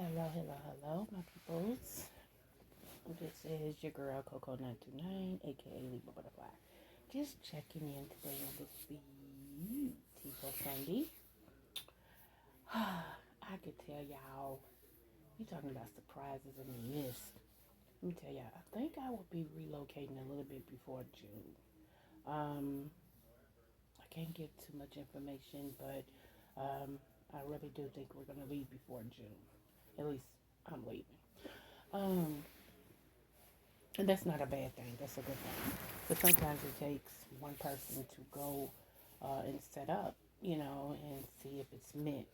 Hello, my peoples. This is your girl Coco 929, aka Libra Butterfly. Just checking in today on this beautiful Sunday. I could tell y'all, you talking about surprises in the list. Let me tell y'all, I think I will be relocating a little bit before June. I can't give too much information, but I really do think we're gonna leave before June. At least I'm leaving. Um, And that's not a bad thing. That's a good thing. But sometimes it takes one person to go and set up, and see if it's meant.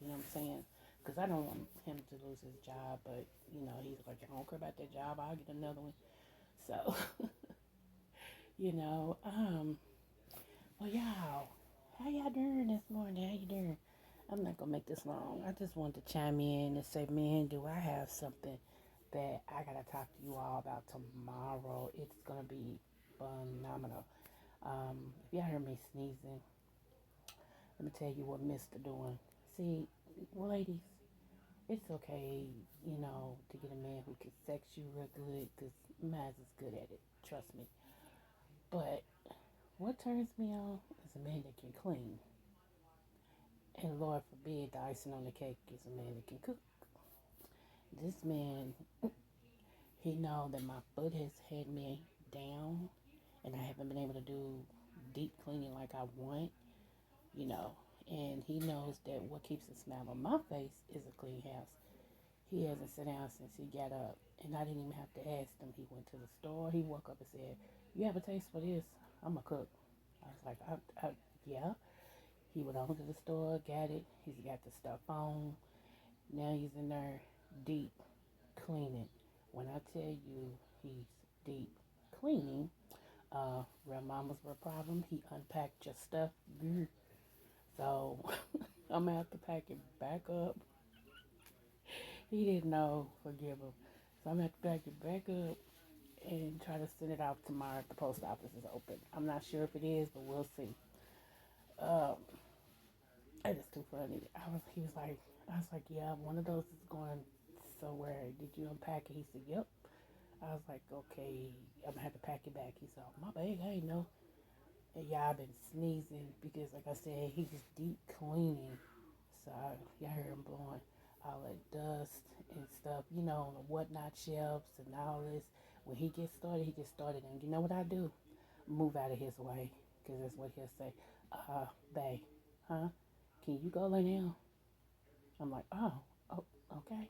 You know what I'm saying? Because I don't want him to lose his job, but he's like, I don't care about that job. I'll get another one. So, you know, well, y'all, how y'all doing this morning? How you doing? I'm not gonna make this long. I just wanted to chime in and say, man, do I have something that I gotta talk to you all about tomorrow? It's gonna be phenomenal. If y'all hear me sneezing, let me tell you what Mister doing. See, ladies, it's okay, to get a man who can sex you real good, cause man's is good at it. Trust me. But what turns me on is a man that can clean. And Lord forbid the icing on the cake is a man that can cook. This man, he know that my foot has had me down and I haven't been able to do deep cleaning like I want, you know. And he knows that what keeps a smile on my face is a clean house. He hasn't sat down since he got up. And I didn't even have to ask him. He went to the store. He woke up and said, you have a taste for this? I'm a cook. I was like, yeah. He went over to the store, got it. He's got the stuff on. Now he's in there deep cleaning. When I tell you he's deep cleaning, real mamas were a problem. He unpacked your stuff. So I'm gonna have to pack it back up. He didn't know, forgive him. So I'm gonna have to pack it back up and try to send it out tomorrow if the post office is open. I'm not sure if it is, but we'll see. Um, it is too funny. I was like, yeah, one of those is going somewhere. Did you unpack it? He said, yep. I was like, okay, I'm gonna have to pack it back. He said, oh, my bag, I ain't know. And yeah, I've been sneezing because, like I said, he was deep cleaning. So y'all hear him blowing all that dust and stuff, on the whatnot shelves and all this. When he gets started, he gets started. And you know what I do? Move out of his way because that's what he'll say. Babe, huh? Can you go lay down? I'm like, oh, okay.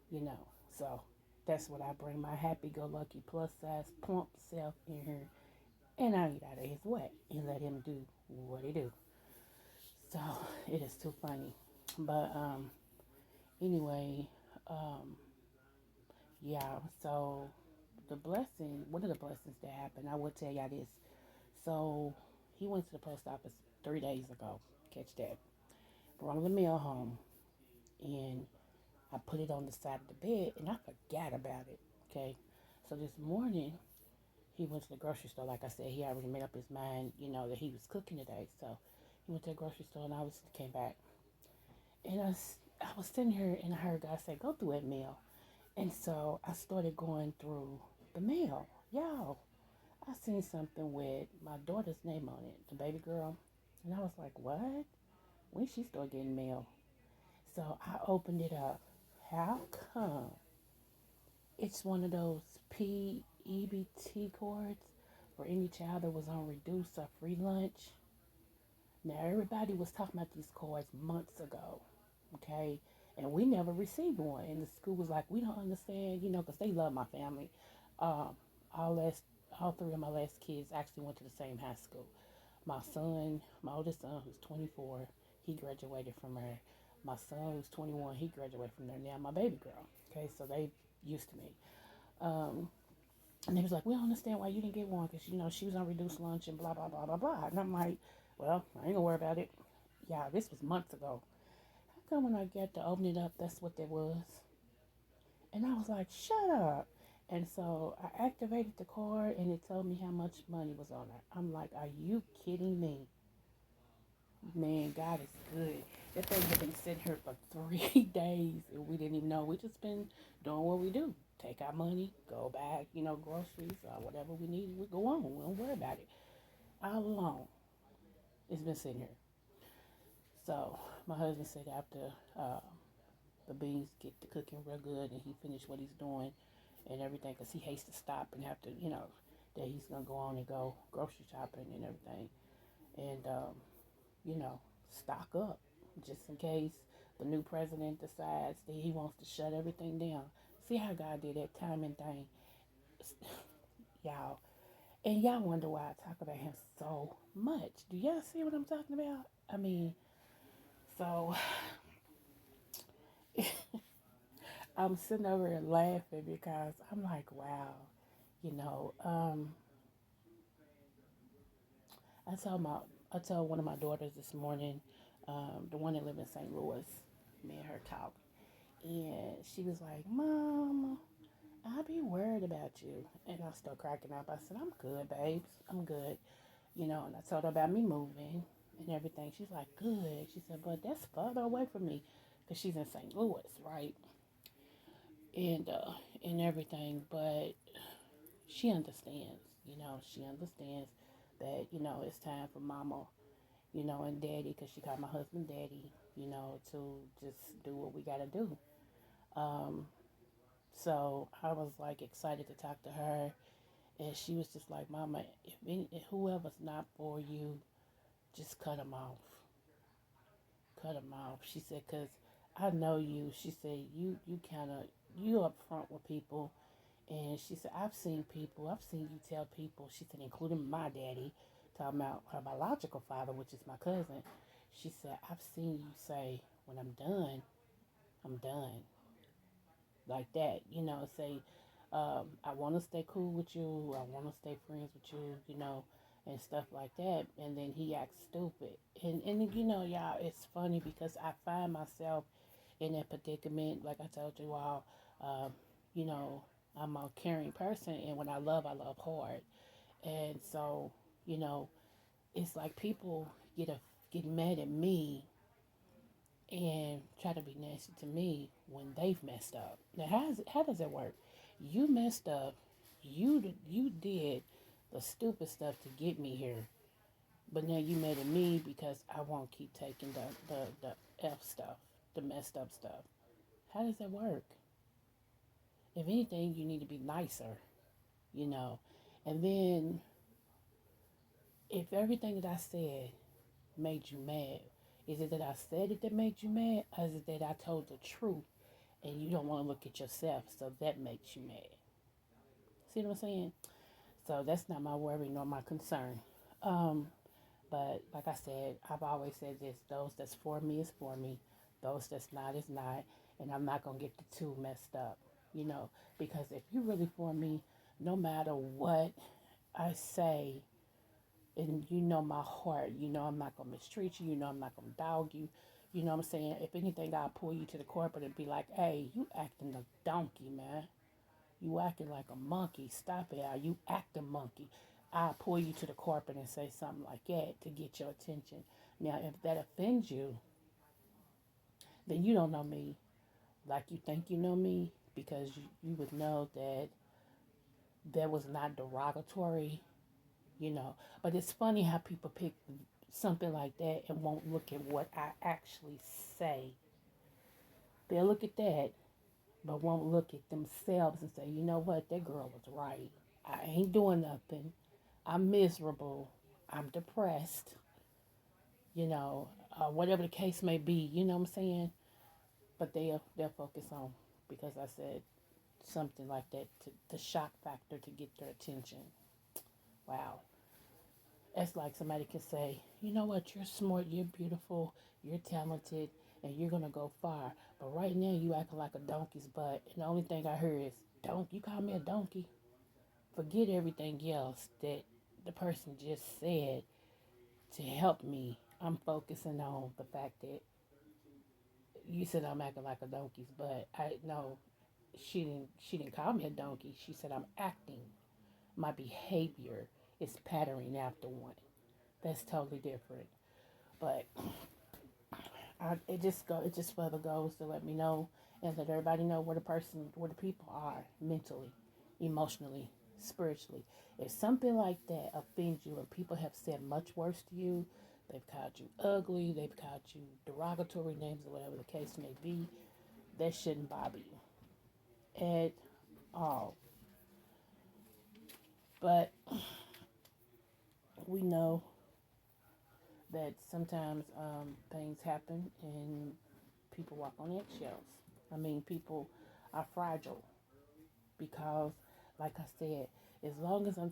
You know, so that's what I bring my happy-go-lucky plus-size plump self in here, and I get out of his way and let him do what he do. So it is too funny, but anyway, um, yeah. So one of the blessings that happened, I will tell y'all this. So he went to the post office 3 days ago. Catch that. Brought the mail home, and I put it on the side of the bed, and I forgot about it. Okay, so this morning he went to the grocery store. Like I said, he already made up his mind, that he was cooking today. So he went to the grocery store, and I was came back, and I was sitting here, and I heard God say, "Go through that mail." And so I started going through the mail. Y'all, I seen something with my daughter's name on it, the baby girl, and I was like, "What? When she start getting mail?" So I opened it up. How come it's one of those PEBT cards for any child that was on reduced or free lunch? Now, everybody was talking about these cards months ago, okay? And we never received one. And the school was like, we don't understand, because they love my family. Um, all, last, all three of my last kids actually went to the same high school. My oldest son, who's 24, he graduated from there. My son, who's 21, he graduated from there. Now, my baby girl, okay? So they used to me. Um, and they was like, we don't understand why you didn't get one because, she was on reduced lunch and blah, blah, blah, blah, blah. And I'm like, well, I ain't gonna worry about it. Yeah, this was months ago. How come when I get to open it up, that's what there was? And I was like, shut up. And so I activated the card and it told me how much money was on it. I'm like, are you kidding me? Man, God is good. That thing had been sitting here for 3 days and we didn't even know. We just been doing what we do. Take our money, go back, groceries or whatever we need. We go on. We don't worry about it. All along, it's been sitting here. So my husband said after uh, the beans get to cooking real good and he finished what he's doing and everything, because he hates to stop and have to, that he's gonna go on and go grocery shopping and everything, and you know, stock up just in case the new president decides that he wants to shut everything down. See how God did that timing thing, y'all. And y'all wonder why I talk about him so much. Do y'all see what I'm talking about? I mean, so I'm sitting over here laughing because I'm like, wow, you know. I told my I told one of my daughters this morning, the one that live in St. Louis, me and her talk, and she was like, "Mom, I be worried about you," and I started cracking up. I said, "I'm good, babes. I'm good." And I told her about me moving and everything. She's like, "Good." She said, "But that's further away from me, cause she's in St. Louis, right?" And everything, but she understands. She understands that it's time for mama, and daddy, because she called my husband daddy, to just do what we gotta do. Um, so I was like excited to talk to her, and she was just like, "Mama, if whoever's not for you, just cut them off, cut them off." She said, "Cause I know you." She said, "You kind of you up front with people." And she said, I've seen you tell people," she said, including my daddy, talking about her biological father, which is my cousin. She said, "I've seen you say, when I'm done, I'm done." Like that, say, "I want to stay cool with you. I want to stay friends with you, and stuff like that." And then he acts stupid. And y'all, it's funny because I find myself in that predicament. Like I told you all, you know, I'm a caring person, and when I love hard. And so, you know, it's like people get mad at me and try to be nasty to me when they've messed up. Now, how does it work? You messed up. You did the stupid stuff to get me here, but now you mad at me because I won't keep taking the F stuff, the messed up stuff. How does that work? If anything, you need to be nicer, you know. And then, if everything that I said made you mad, is it that I said it that made you mad, or is it that I told the truth and you don't want to look at yourself, so that makes you mad? See what I'm saying? So that's not my worry nor my concern. Um, but like I said, I've always said this: those that's for me is for me, those that's not is not, and I'm not gonna get the two messed up, because if you really for me, no matter what I say, and my heart, I'm not gonna mistreat you, I'm not gonna dog you, what I'm saying. If anything, I'll pull you to the corporate and be like, "Hey, you acting a donkey, man. You acting like a monkey. Stop it. Are you acting monkey?" I'll pull you to the carpet and say something like that to get your attention. Now, if that offends you, then you don't know me like you think you know me, because you would know that that was not derogatory, you know. But it's funny how people pick something like that and won't look at what I actually say. They'll look at that, but won't look at themselves and say, "You know what, that girl was right. I ain't doing nothing. I'm miserable. I'm depressed," whatever the case may be, what I'm saying? But they'll focus on, because I said something like that, to the shock factor to get their attention. Wow. It's like somebody can say, "You know what, you're smart, you're beautiful, you're talented, and you're gonna go far. But right now you acting like a donkey's butt." And the only thing I heard is, "Donkey, you call me a donkey?" Forget everything else that the person just said to help me. I'm focusing on the fact that you said I'm acting like a donkey's butt. I know she didn't call me a donkey. She said I'm acting. My behavior is patterning after one. That's totally different. But It just further goes to let me know and let everybody know where the people are mentally, emotionally, spiritually. If something like that offends you, and people have said much worse to you, they've called you ugly, they've called you derogatory names or whatever the case may be, that shouldn't bother you at all. But we know that sometimes things happen and people walk on eggshells. I mean, people are fragile because, like I said, as long as I'm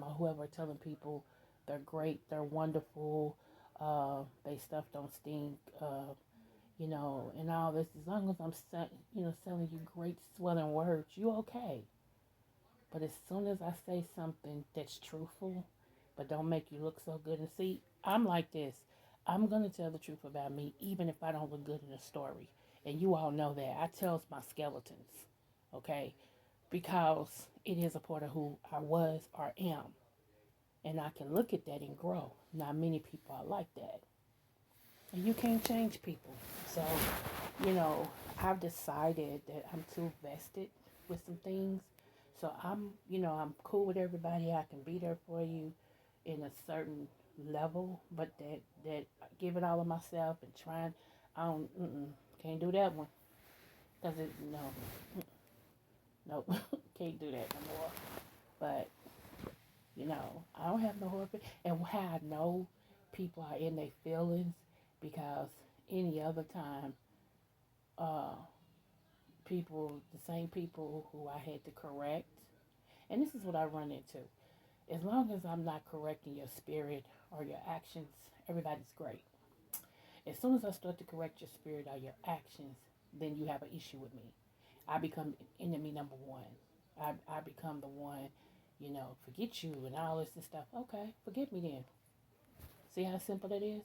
or whoever telling people they're great, they're wonderful, they stuff don't stink, and all this. As long as selling you great swelling words, you okay. But as soon as I say something that's truthful, but don't make you look so good, and see, I'm like this. I'm gonna tell the truth about me, even if I don't look good in a story. And you all know that. I tells my skeletons, okay? Because it is a part of who I was or am. And I can look at that and grow. Not many people are like that. And you can't change people. So, you know, I've decided that I'm too vested with some things. So I'm cool with everybody. I can be there for you in a certain level, but that give it all of myself and trying, I don't, can't do that one. Cause no, can't do that no more. But I don't have no horror. And how I know people are in their feelings because any other time, uh, the same people who I had to correct, and this is what I run into. As long as I'm not correcting your spirit or your actions, everybody's great. As soon as I start to correct your spirit or your actions, then you have an issue with me. I become enemy number one. I become the one, forget you and all this and stuff. Okay, forget me then. See how simple that is?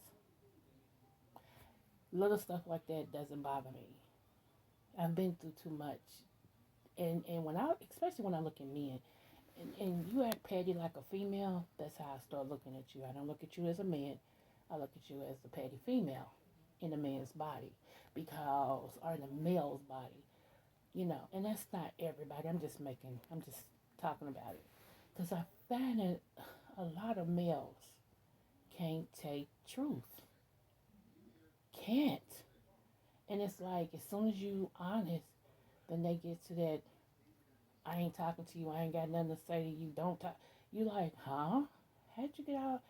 Little stuff like that doesn't bother me. I've been through too much. And especially when I look at men, and you act petty like a female, that's how I start looking at you. I don't look at you as a man. I look at you as a petty female in a man's body or in a male's body, and that's not everybody. I'm just talking about it. Because I find that a lot of males can't take truth. Can't. And it's like, as soon as you honest, then they get to that, I ain't talking to you, I ain't got nothing to say to you, don't talk. You like, huh? How'd you get out?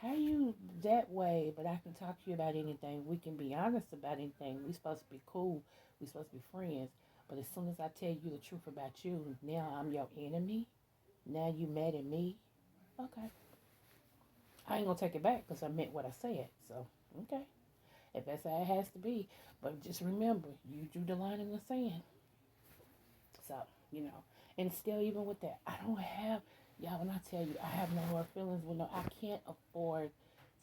How you that way? But I can talk to you about anything. We can be honest about anything. We supposed to be cool. We supposed to be friends. But as soon as I tell you the truth about you, now I'm your enemy. Now you mad at me. Okay. I ain't gonna take it back because I meant what I said. So, okay. If that's how it has to be. But just remember, you drew the line in the sand. So, and still, even with that, I don't have, y'all, when I tell you, I have no hard feelings. I can't afford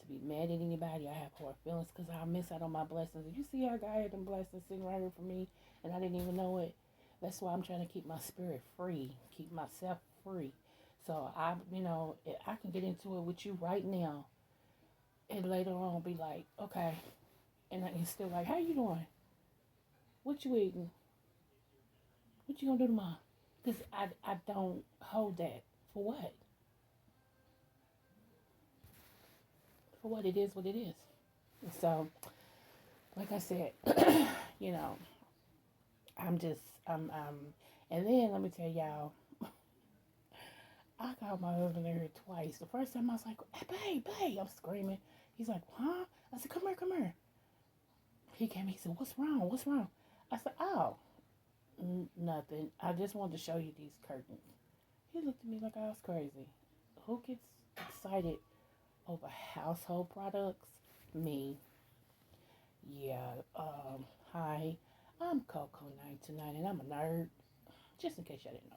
to be mad at anybody. I have hard feelings because I'll miss out on my blessings. You see how God had them blessings sitting right here for me and I didn't even know it. That's why I'm trying to keep my spirit free, keep myself free. So I can get into it with you right now and later on be like, okay, and I can still like, how you doing? What you eating? What you gonna do tomorrow? Because I don't hold that. For what? For what? It is what it is. So, like I said, you know, I'm just, and then let me tell y'all, I called my husband in here twice. The first time I was like, hey, babe, I'm screaming. He's like, huh? I said, come here, come here. He came, he said, what's wrong? What's wrong? I said, oh, nothing. I just wanted to show you these curtains. He looked at me like I was crazy. Who gets excited over household products? Me. Yeah. Hi. I'm Coco929 and I'm a nerd. Just in case y'all didn't know.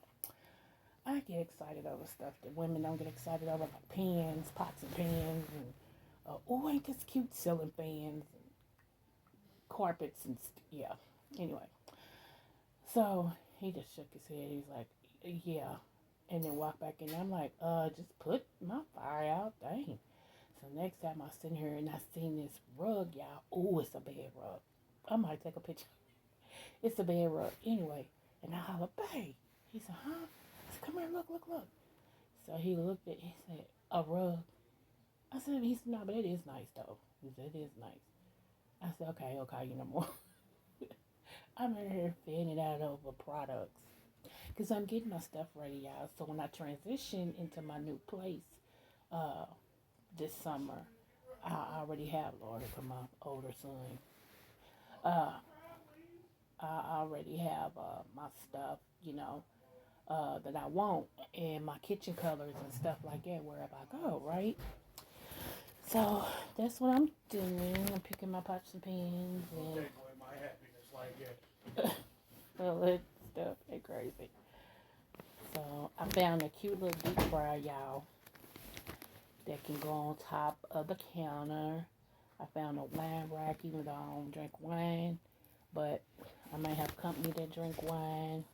I get excited over stuff that women don't get excited over, like pans, pots and pans, and oh, ain't this cute ceiling fans, and carpets, and yeah. Anyway, so he just shook his head. He's like, yeah, and then walked back in. I'm like, just put my fire out, dang. So next time I sit here and I seen this rug, y'all. Oh, it's a bed rug. I might take a picture. It's a bed rug. Anyway, and I holler, babe. He said, huh? I said, come here, look, look, look. So he looked at, he said, a rug. I said, he said, no, but it is nice though. He said, it is nice. I said, okay, okay, you know more. I'm in here fitting it out over products. Because I'm getting my stuff ready, y'all. So when I transition into my new place uh, this summer, I already have Lord for my older son. Uh, I already have my stuff, that I want, and my kitchen colors and stuff like that wherever I go, right? So that's what I'm doing. I'm picking my pots and pans and take away my happiness like that. All that stuff. They crazy. So I found a cute little deep fryer, y'all, that can go on top of the counter. I found a wine rack, even though I don't drink wine, but I might have company that drink wine.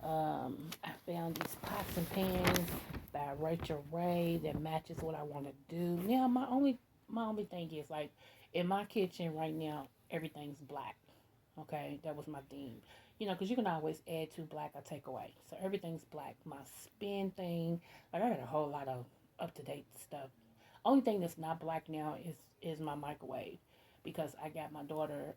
I found these pots and pans by Rachel Ray that matches what I want to do. Now my only thing is, like, in my kitchen right now, everything's black. Okay, that was my theme. Because you can always add to black or take away. So everything's black. My spin thing, like, I got a whole lot of up to date stuff. Only thing that's not black now is my microwave, because I got my daughter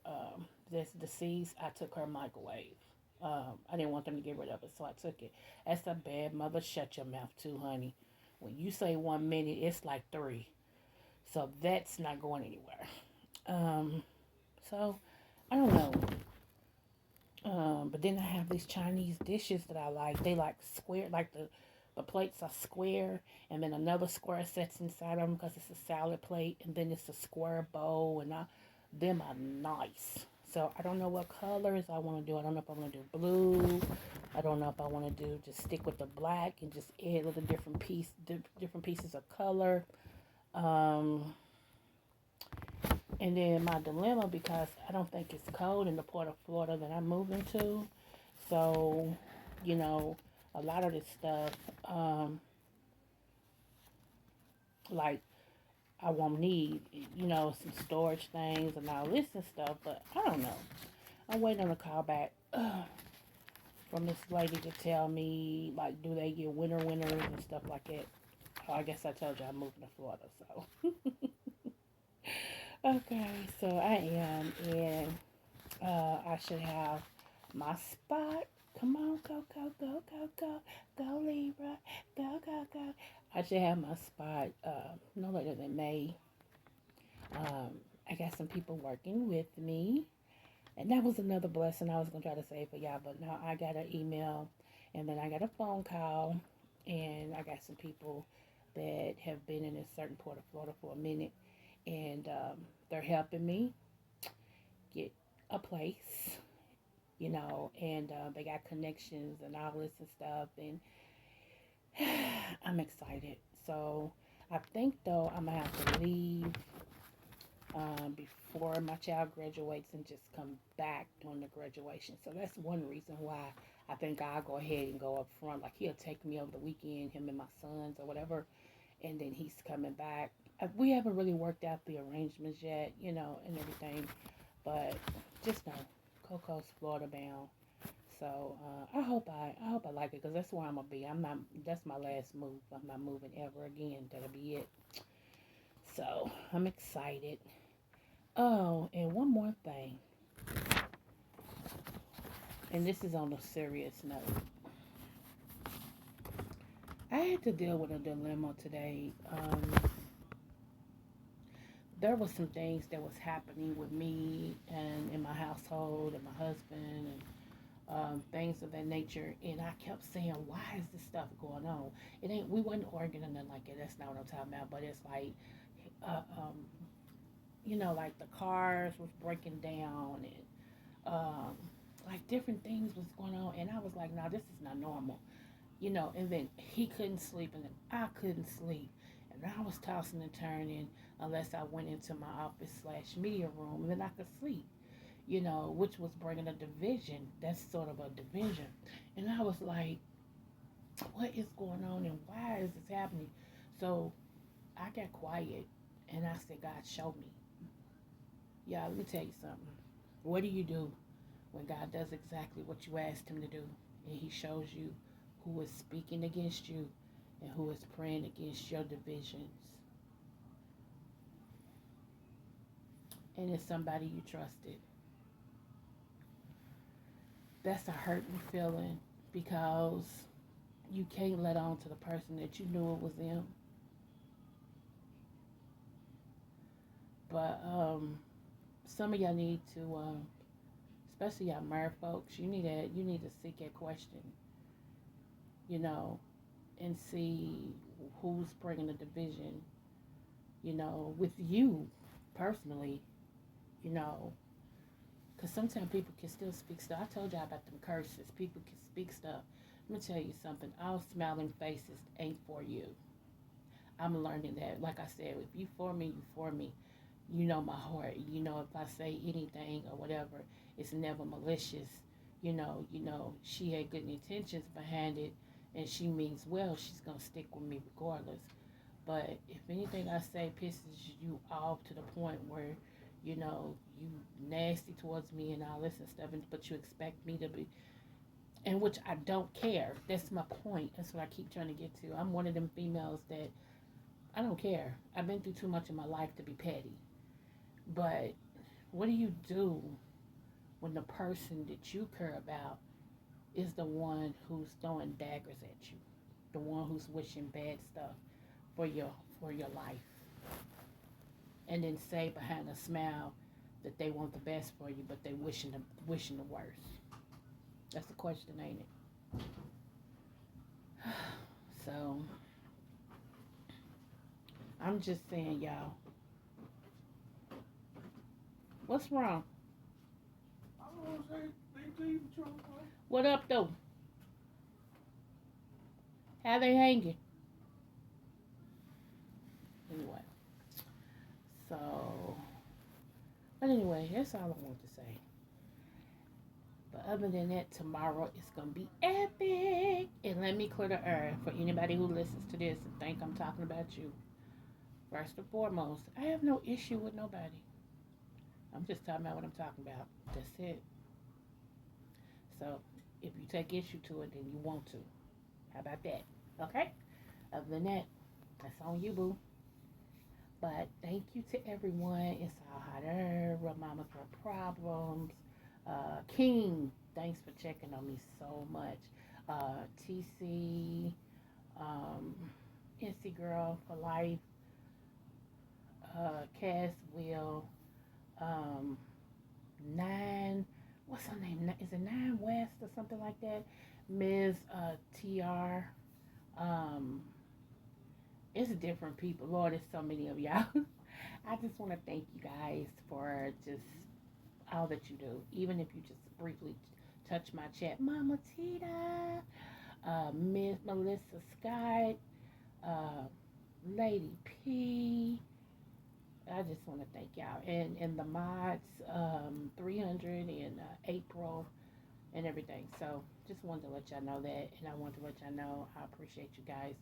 that's deceased. I took her microwave. I didn't want them to get rid of it, so I took it. That's a bad mother. Shut your mouth too, honey. When you say 1 minute, it's like three. So that's not going anywhere. So I don't know. But then I have these Chinese dishes that I like. They like square, like the plates are square, and then another square sets inside them because it's a salad plate, and then it's a square bowl, and them are nice. So I don't know what colors I want to do. I don't know if I want to do blue. I don't know if I want to do just stick with the black and just add little different pieces of color. Um, and then my dilemma, because I don't think it's cold in the Port of Florida that I'm moving to. So, you know, a lot of this stuff, like, I won't need, some storage things and all this and stuff. But I don't know. I'm waiting on a call back from this lady to tell me, like, do they get winters and stuff like that. Oh, I guess I told you I'm moving to Florida, so. Okay, so I am, and I should have my spot. Come on, go, go, go, go, go, go, Libra, go, go, go. I should have my spot no later than May. Um, I got some people working with me, and that was another blessing I was gonna try to say for y'all. But now I got an email, and then I got a phone call, and I got some people that have been in a certain part of Florida for a minute, and they're helping me get a place, and they got connections and all this and stuff, and I'm excited. So I think though I'm gonna have to leave before my child graduates and just come back during the graduation. So that's one reason why I think I'll go ahead and go up front. Like, he'll take me over the weekend, him and my sons or whatever, and then he's coming back. We haven't really worked out the arrangements yet, and everything. But just know, Coco's Florida bound. So I hope I like it, because that's where I'm gonna be. I'm not. That's my last move. I'm not moving ever again. That'll be it. So I'm excited. Oh, and one more thing, and this is on a serious note. I had to deal with a dilemma today. There was some things that was happening with me and in my household and my husband, and things of that nature. And I kept saying, why is this stuff going on? It ain't. We wasn't arguing or nothing like that. That's not what I'm talking about. But it's like, uh, um, like the cars was breaking down, and like different things was going on. And I was like, nah, this is not normal. And then he couldn't sleep, and then I couldn't sleep. And I was tossing and turning unless I went into my office/media room, and then I could sleep, which was bringing a division. That's sort of a division. And I was like, what is going on and why is this happening? So I got quiet and I said, God, show me. Yeah, let me tell you something. What do you do when God does exactly what you asked him to do? And he shows you who is speaking against you and who is praying against your divisions. And it's somebody you trusted. That's a hurting feeling because you can't let on to the person that you knew it was them. But some of y'all need to, especially y'all married folks, you need to seek that question, you know, and see who's bringing the division, with you personally, you know, because sometimes people can still speak stuff. I told y'all about them curses. People can speak stuff. Let me tell you something. All smiling faces ain't for you. I'm learning that. Like I said, if you for me, you for me. You know my heart. You know if I say anything or whatever, it's never malicious. She had good intentions behind it, and she means well. She's gonna stick with me regardless. But if anything I say pisses you off to the point where, you nasty towards me and all this and stuff, but you expect me to be, and which I don't care. That's my point. That's what I keep trying to get to. I'm one of them females that I don't care. I've been through too much in my life to be petty. But what do you do when the person that you care about is the one who's throwing daggers at you, the one who's wishing bad stuff for your life, and then say behind a smile that they want the best for you, but they wishing the worst? That's the question, ain't it? So I'm just saying, y'all. What's wrong? I don't want to say anything, Trump. What up, though? How they hanging? Anyway, so, but anyway, that's all I want to say. But other than that, tomorrow is gonna be epic. And let me clear the air for anybody who listens to this and think I'm talking about you. First and foremost, I have no issue with nobody. I'm just talking about what I'm talking about. That's it. So if you take issue to it, then you want to. How about that? Okay? Other than that, that's on you, boo. But thank you to everyone. It's all hot air. Real mamas, real problems. King, thanks for checking on me so much. TC, um, NC Girl for Life, Cass Will, um, Nine, what's her name? Is it Nine West or something like that? Ms. TR. Um, it's different people. Lord, there's so many of y'all. I just want to thank you guys for just all that you do. Even if you just briefly touch my chat. Mama Tita, Miss Melissa Scott, uh, Lady P. I just want to thank y'all. And the mods, 300 and April and everything. So just wanted to let y'all know that. And I want to let y'all know I appreciate you guys.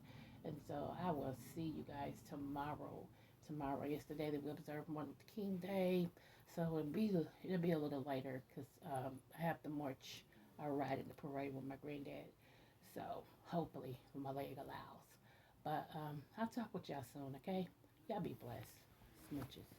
And so I will see you guys tomorrow. Tomorrow is the day that we observe Martin Luther King Day. So it'll be a little later because I have to march or ride in the parade with my granddad. So hopefully my leg allows. But I'll talk with y'all soon, okay? Y'all be blessed. Smooches.